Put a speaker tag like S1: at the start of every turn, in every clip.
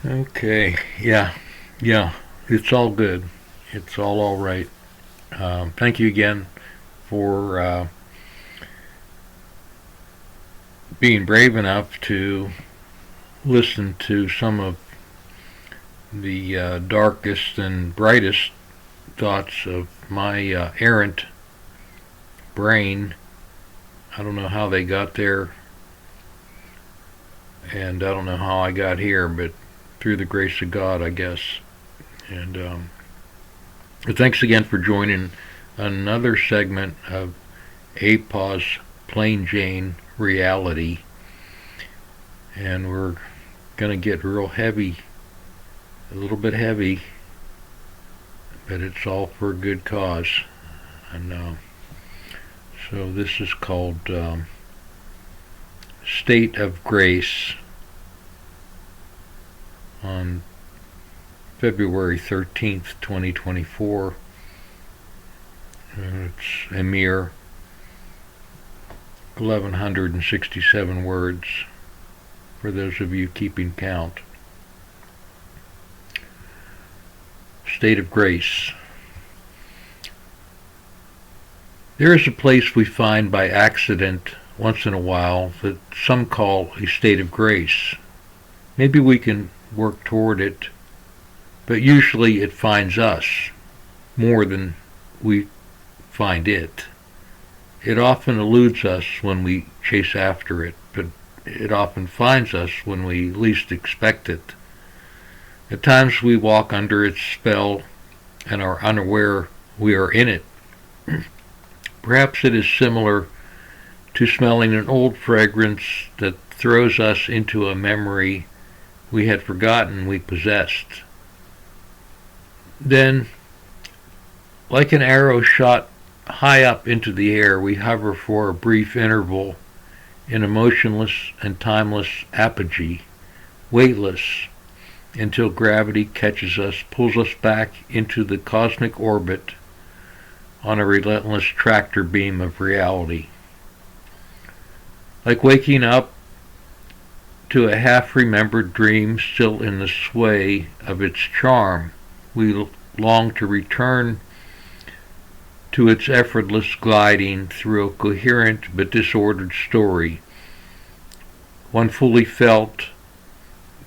S1: Okay. Yeah. It's all good. It's all right. Thank you again for being brave enough to listen to some of the darkest and brightest thoughts of my errant brain. I don't know how they got there, and I don't know how I got here, but through the grace of God, I guess. And thanks again for joining another segment of APA's Plain Jane Reality. And we're going to get real heavy, a little bit heavy, but it's all for a good cause. And so this is called State of Grace on February 13th, 2024. It's a mere 1,167 words for those of you keeping count. State of Grace. There is a place we find by accident once in a while that some call a state of grace. Maybe we can work toward it, but usually it finds us more than we find it. It often eludes us when we chase after it, but it often finds us when we least expect it. At times we walk under its spell and are unaware we are in it. Perhaps it is similar to smelling an old fragrance that throws us into a memory we had forgotten we possessed. Then, like an arrow shot high up into the air, we hover for a brief interval in a motionless and timeless apogee, weightless, until gravity catches us, pulls us back into the cosmic orbit on a relentless tractor beam of reality. Like waking up to a half-remembered dream still in the sway of its charm, we long to return to its effortless gliding through a coherent but disordered story, one fully felt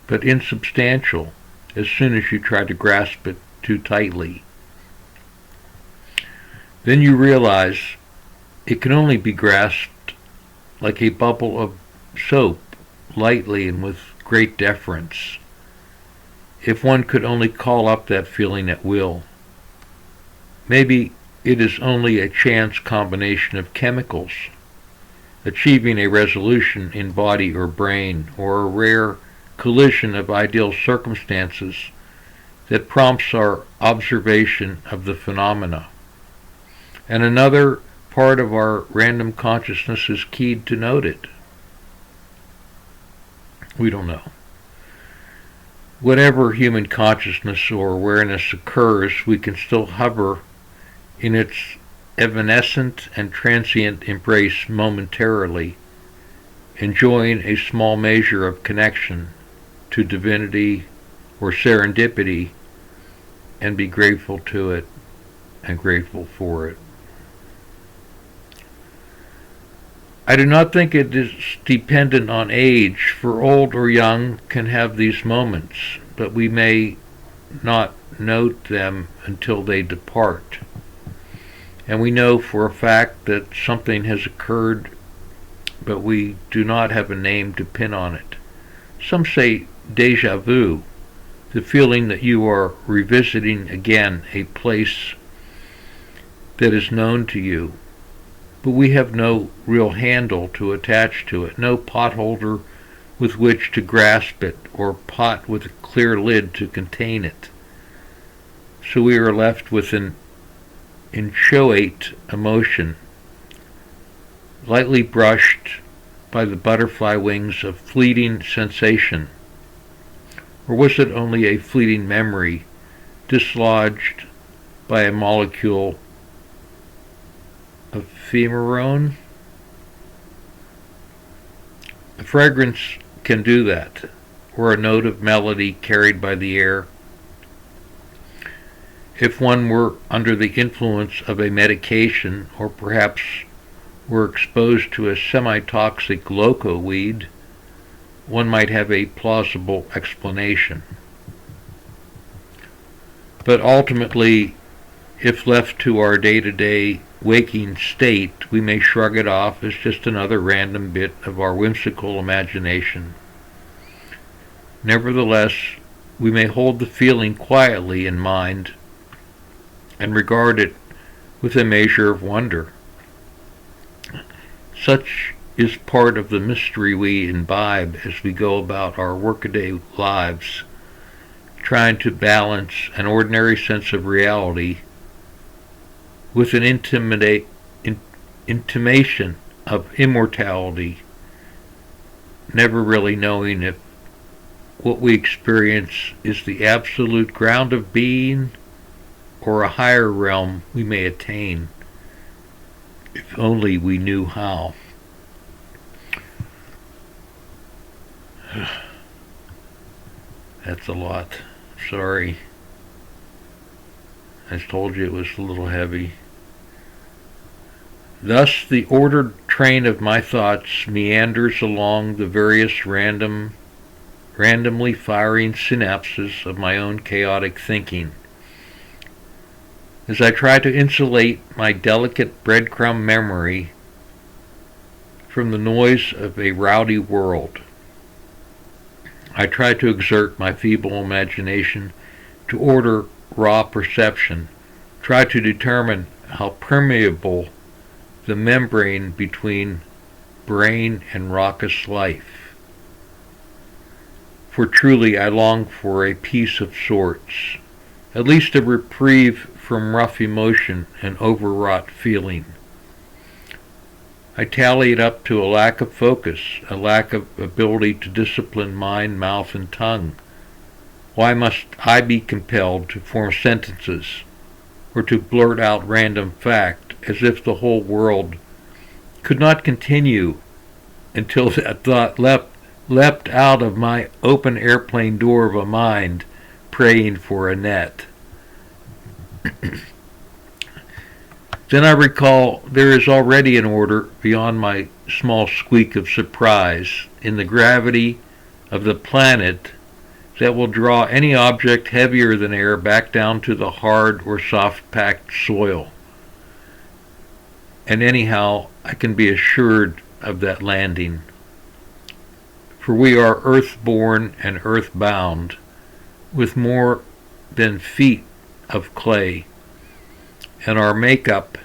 S1: but insubstantial as soon as you try to grasp it too tightly. Then you realize it can only be grasped like a bubble of soap, lightly and with great deference, if one could only call up that feeling at will. Maybe it is only a chance combination of chemicals, achieving a resolution in body or brain, or a rare collision of ideal circumstances that prompts our observation of the phenomena. And another part of our random consciousness is keyed to note it. We don't know. Whatever human consciousness or awareness occurs, we can still hover in its evanescent and transient embrace momentarily, enjoying a small measure of connection to divinity or serendipity, and be grateful to it and grateful for it. I do not think it is dependent on age, for old or young can have these moments, but we may not note them until they depart. And we know for a fact that something has occurred, but we do not have a name to pin on it. Some say déjà vu, the feeling that you are revisiting again a place that is known to you, but we have no real handle to attach to it, no potholder with which to grasp it, or pot with a clear lid to contain it. So we are left with an inchoate emotion, lightly brushed by the butterfly wings of fleeting sensation. Or was it only a fleeting memory, dislodged by a molecule of ephemerone? A fragrance can do that, or a note of melody carried by the air. If one were under the influence of a medication, or perhaps were exposed to a semi-toxic loco weed, one might have a plausible explanation. But ultimately, if left to our day-to-day waking state, we may shrug it off as just another random bit of our whimsical imagination. Nevertheless, we may hold the feeling quietly in mind and regard it with a measure of wonder. Such is part of the mystery we imbibe as we go about our workaday lives, trying to balance an ordinary sense of reality with an intimation of immortality, never really knowing if what we experience is the absolute ground of being or a higher realm we may attain, if only we knew how. That's a lot. Sorry. I told you it was a little heavy. Thus the ordered train of my thoughts meanders along the various randomly firing synapses of my own chaotic thinking. As I try to insulate my delicate breadcrumb memory from the noise of a rowdy world, I try to exert my feeble imagination to order raw perception, try to determine how permeable the membrane between brain and raucous life. For truly I long for a peace of sorts, at least a reprieve from rough emotion and overwrought feeling. I tally it up to a lack of focus, a lack of ability to discipline mind, mouth, and tongue. Why must I be compelled to form sentences or to blurt out random fact as if the whole world could not continue until that thought leapt out of my open airplane door of a mind praying for a net? Then I recall there is already an order beyond my small squeak of surprise in the gravity of the planet that will draw any object heavier than air back down to the hard or soft-packed soil. And anyhow, I can be assured of that landing. For we are earth-born and earth-bound, with more than feet of clay, and our makeup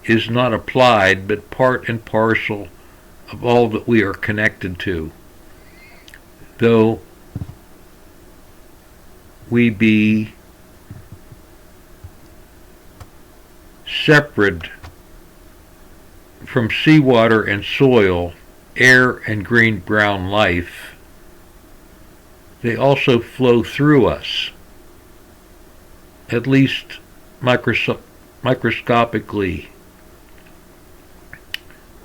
S1: is not applied but part and parcel of all that we are connected to, though we be separate from seawater and soil, air and green-brown life. They also flow through us, at least microscopically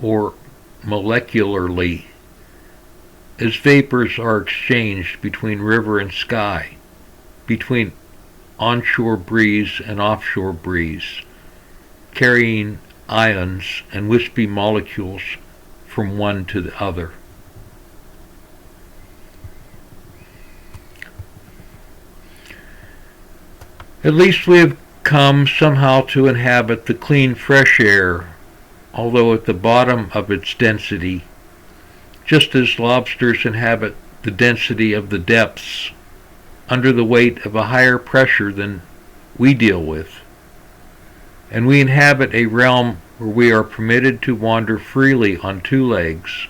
S1: or molecularly, as vapors are exchanged between river and sky, between onshore breeze and offshore breeze, carrying ions and wispy molecules from one to the other. At least we have come somehow to inhabit the clean, fresh air, although at the bottom of its density, just as lobsters inhabit the density of the depths under the weight of a higher pressure than we deal with. And we inhabit a realm where we are permitted to wander freely on two legs,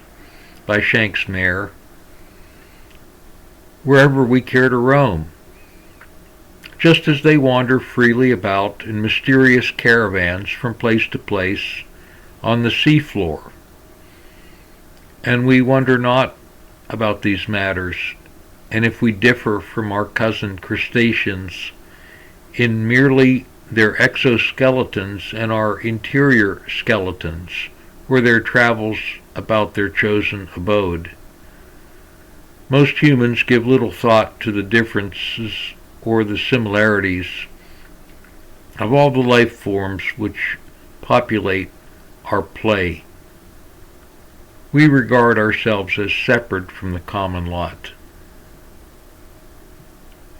S1: by Shank's mare, wherever we care to roam, just as they wander freely about in mysterious caravans from place to place on the seafloor. And we wonder not about these matters, and if we differ from our cousin crustaceans in merely their exoskeletons and our interior skeletons, or their travels about their chosen abode, Most humans give little thought to the differences or the similarities of all the life forms which populate our play. We regard ourselves as separate from the common lot.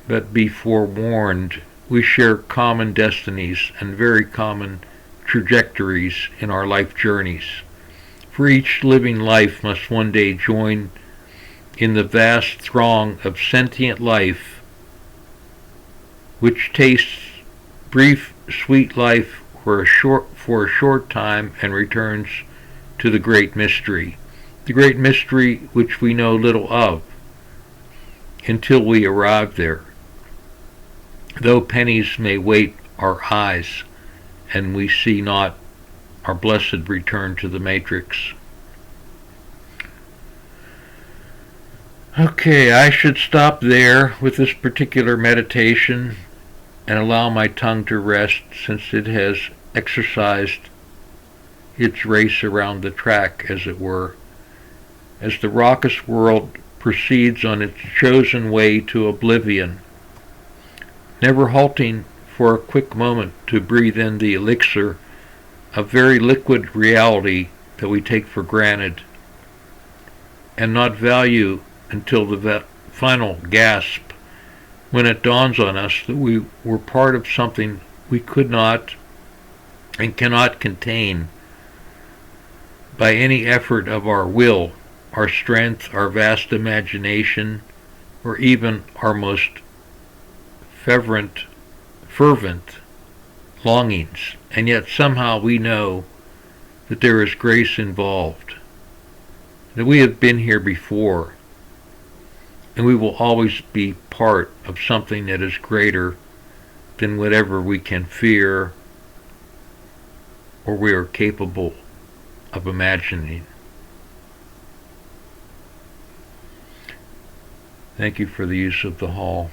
S1: But be forewarned, we share common destinies and very common trajectories in our life journeys. For each living life must one day join in the vast throng of sentient life which tastes brief, sweet life for a short time and returns to the great mystery which we know little of until we arrive there. Though pennies may weight our eyes, and we see not our blessed return to the matrix. Okay, I should stop there with this particular meditation and allow my tongue to rest, since it has exercised its race around the track, as it were, as the raucous world proceeds on its chosen way to oblivion, never halting for a quick moment to breathe in the elixir of very liquid reality that we take for granted and not value until the final gasp, when it dawns on us that we were part of something we could not and cannot contain by any effort of our will, our strength, our vast imagination, or even our most fervent longings. And yet somehow we know that there is grace involved, that we have been here before, and we will always be part of something that is greater than whatever we can fear or we are capable of imagining. Thank you for the use of the hall.